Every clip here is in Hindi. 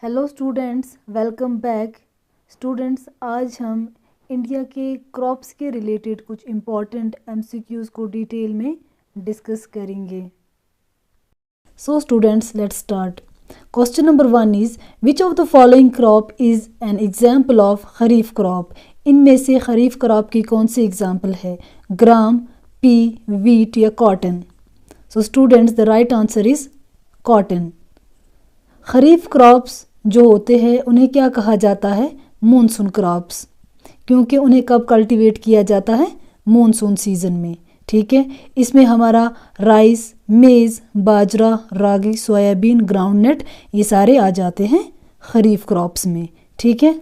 Hello students, welcome back. Students, आज हम इंडिया के क्रॉप्स के रिलेटेड कुछ इम्पॉर्टेंट एमसीक्यूज़ को डिटेल में डिस्कस करेंगे। So students, let's start. Question number 1 is which of the following crop is an example of kharif crop. इनमें से खरीफ क्रॉप की कौन सी एग्जाम्पल है? ग्राम, पी, वीट या cotton? So students, the right answer is cotton. Kharif crops जो होते हैं उन्हें क्या कहा जाता है? मॉनसून क्रॉप्स, क्योंकि उन्हें कब कल्टीवेट किया जाता है? मॉनसून सीज़न में। ठीक है, इसमें हमारा राइस, मेज़, बाजरा, रागी, सोयाबीन, ग्राउंडनट ये सारे आ जाते हैं खरीफ क्रॉप्स में। ठीक है,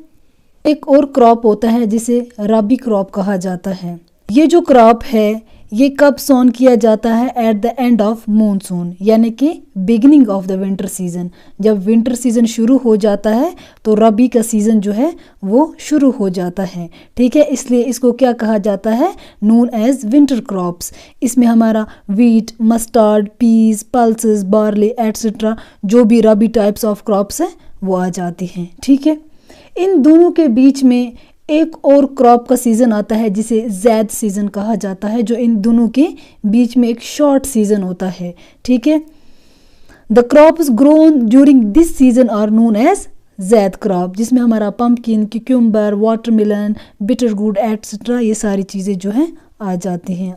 एक और क्रॉप होता है जिसे रबी क्रॉप कहा जाता है। ये जो क्रॉप है ये कब सोन किया जाता है? At the end of monsoon, यानी कि beginning of the winter season. जब विंटर सीज़न शुरू हो जाता है तो रबी का सीज़न जो है वो शुरू हो जाता है। ठीक है, इसलिए इसको क्या कहा जाता है? Known as winter crops. इसमें हमारा wheat, mustard, peas, pulses, barley etcetera जो भी रबी टाइप्स ऑफ क्रॉप्स हैं वो आ जाती हैं। ठीक है, इन दोनों के बीच में एक और क्रॉप का सीज़न आता है जिसे ज़ैद सीज़न कहा जाता है, जो इन दोनों के बीच में एक शॉर्ट सीज़न होता है। ठीक है, the crops grown during this season are known as zaid crop, जिसमें हमारा pumpkin, cucumber, watermelon, bitter gourd etcetera ये सारी चीज़ें जो हैं आ जाती हैं।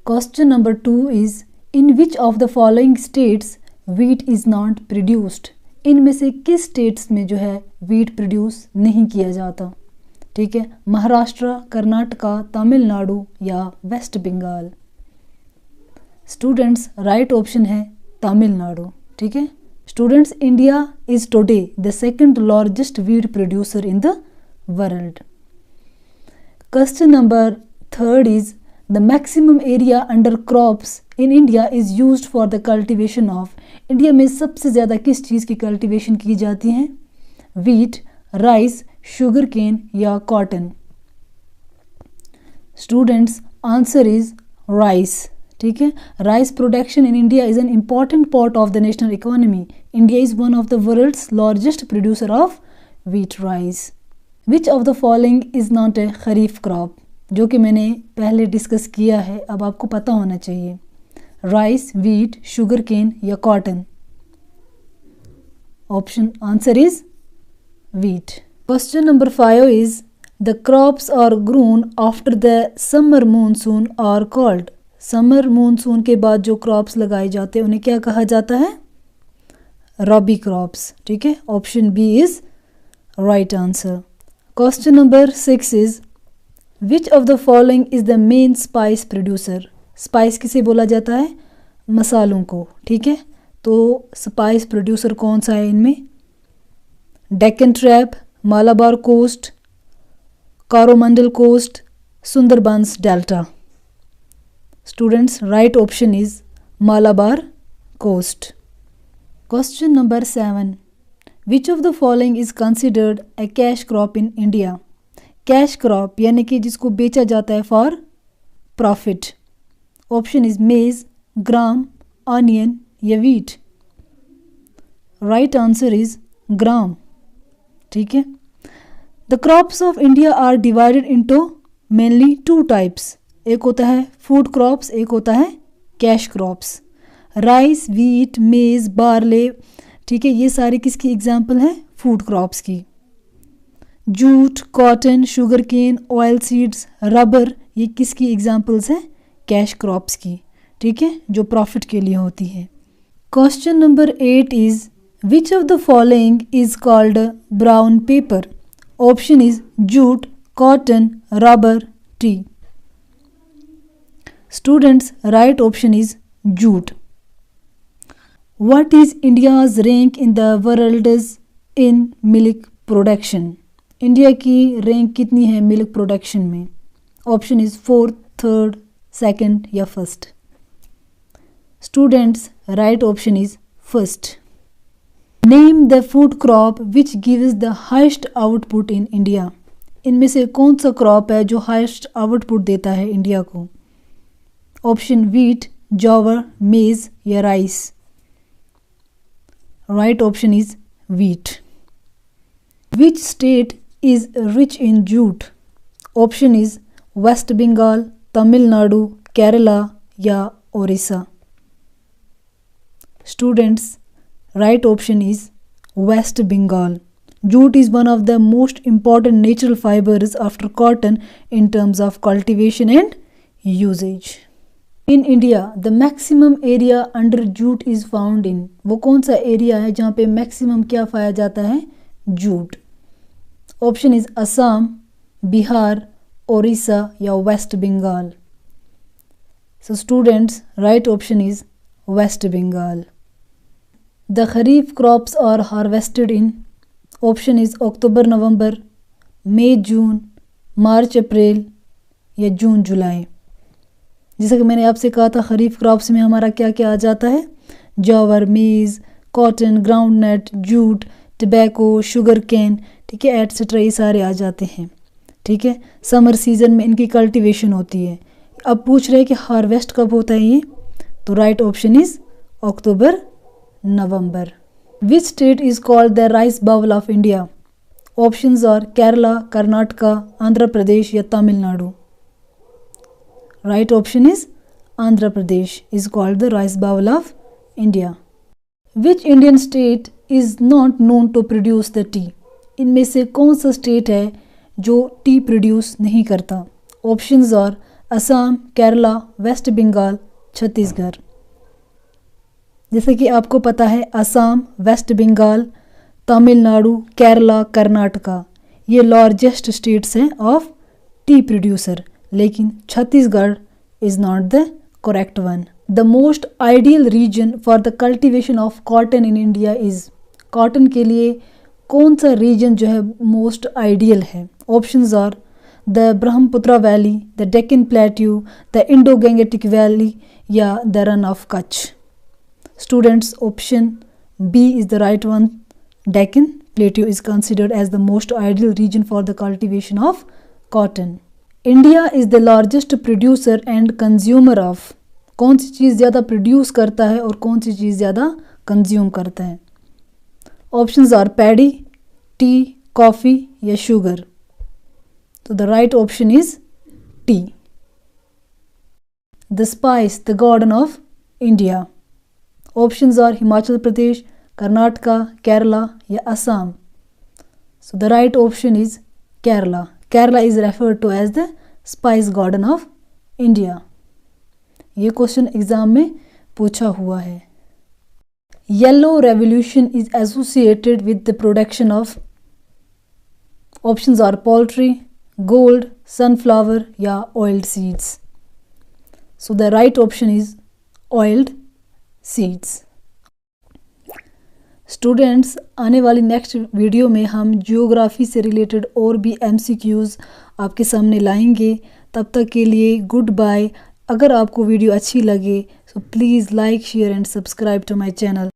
Question number 2 is in which of the following states wheat is not produced. इनमें से किस स्टेट्स में जो है वीट प्रोड्यूस नहीं किया जाता? ठीक है, महाराष्ट्र, कर्नाटका, तमिलनाडु या waste Bengal? Students, right option है तमिलनाडु। ठीक है students, India is today the second largest wheat producer in the world. Question number 3 is the maximum area under crops in India is used for the cultivation of. India में सबसे ज़्यादा किस चीज़ की कल्टीवेशन की जाती है? वीट, राइस, शुगर केन या cotton? Students, answer is rice. ठीक है, rice production in India is an important part of the national economy. India is one of the world's largest producer of wheat rice. Which of the following is not a kharif crop, जो कि मैंने पहले डिस्कस किया है, अब आपको पता होना चाहिए। राइस, वीट, शुगर केन या cotton? Option answer is wheat. Question number 5 is the crops are grown after the summer monsoon are called. Summer monsoon के बाद जो crops लगाए जाते हैं उन्हें क्या कहा जाता है? रबी crops. ठीक है, option B is right answer. Question number 6 is which of the following is the main spice producer. Spice किसे बोला जाता है? मसालों को। ठीक है, तो स्पाइस प्रोड्यूसर कौन सा है इनमें? Deccan trap, Malabar coast, Coromandel coast, Sundarbans delta? Students, right option is Malabar coast. Question number 7 which of the following is considered a cash crop in India. Cash crop यानी कि जिसको बेचा जाता है for profit. Option is maize, gram, onion या wheat? Right answer is gram. ठीक है, the crops of India are divided into mainly 2 types. एक होता है फूड क्रॉप्स, एक होता है cash crops. Rice, wheat, maize, barley, ठीक है, ये सारी किसकी एग्जाम्पल हैं? फूड क्रॉप्स की। Jute, cotton, sugar cane, oil seeds, rubber ये किसकी एग्जाम्पल्स हैं? कैश क्रॉप्स की। ठीक है, जो प्रॉफिट के लिए होती है। Question number 8 is which of the following is called brown paper? Option is jute, cotton, rubber, tea? Students, right option is jute. What is India's rank in the world in milk production? India की रैंक कितनी है मिल्क प्रोडक्शन में? Option is 4th, 3rd, 2nd या 1st? Students, right option is 1st. Name the food crop which gives the highest output in India. इनमें से कौन सा क्रॉप है जो हाइस्ट आउटपुट देता है इंडिया को? ऑप्शन वीट, जॉवर, मेज या rice? Right option is wheat. Which state is rich in jute? Option is West Bengal, Tamil Nadu, Kerala या Odisha. Students, right option is West Bengal. Jute is one of the most important natural fibers after cotton in terms of cultivation and usage. In India, the maximum area under jute is found in. वो कौन सा एरिया है जहाँ पे मैक्सिमम क्या पाया जाता है? Jute. Option is Assam, Bihar, Odisha या waste Bengal. So students, right option is West Bengal. The kharif crops are harvested in. Option is October November, May June, March April या जून जुलाई. जैसा कि मैंने आपसे कहा था, खरीफ क्रॉप्स में हमारा क्या क्या आ जाता है? जवार, मेज़, cotton, groundnut, jute, tobacco, sugar cane, ठीक है, एटसेट्रा, ये सारे आ जाते हैं. ठीक है, समर सीजन में इनकी कल्टीवेशन होती है. अब पूछ रहे हैं कि हार्वेस्ट कब होता है ये, तो right option is October November. Which state is called the rice bowl of India? Options are Kerala, Karnataka, Andhra Pradesh या Tamil Nadu. Right option is Andhra Pradesh is called the rice bowl of India. Which Indian state is not known to produce the tea? इनमें से कौन सा स्टेट है जो टी प्रोड्यूस नहीं करता? Options are Assam, Kerala, West Bengal, Chhattisgarh. जैसे कि आपको पता है, असम, वेस्ट बंगाल, तमिलनाडु, केरला, कर्नाटका ये लार्जेस्ट स्टेट्स हैं ऑफ टी प्रोड्यूसर, लेकिन Chhattisgarh is not the correct one. The most ideal region for the cultivation of cotton in India is. Cotton के लिए कौन सा रीजन जो है मोस्ट आइडियल है? Options are the Brahmaputra valley, the Deccan plateau, the Indo Gangetic valley या the run of Kutch. Students, option B is the right one. Deccan Plateau is considered as the most ideal region for the cultivation of cotton. India is the largest producer and consumer of. कौन सी चीज़ ज़्यादा प्रोड्यूस करता है और कौन सी चीज़ ज़्यादा कंज्यूम करता है? Options are paddy, tea, coffee या शुगर. तो the right option is tea. The spice, the garden of India. Options are Himachal Pradesh, Karnataka, Kerala या Assam. So the right option is Kerala. Kerala is referred to as the Spice Garden of India. ये क्वेश्चन एग्जाम में पूछा हुआ है. Yellow Revolution is associated with the production of. Options are poultry, gold, sunflower या oiled seeds. So the right option is oiled seeds. Students, आने वाली नेक्स्ट वीडियो में हम जियोग्राफी से रिलेटेड और भी MCQs आपके सामने लाएंगे. तब तक के लिए गुड बाय. अगर आपको वीडियो अच्छी लगे so please like, share and subscribe to my channel.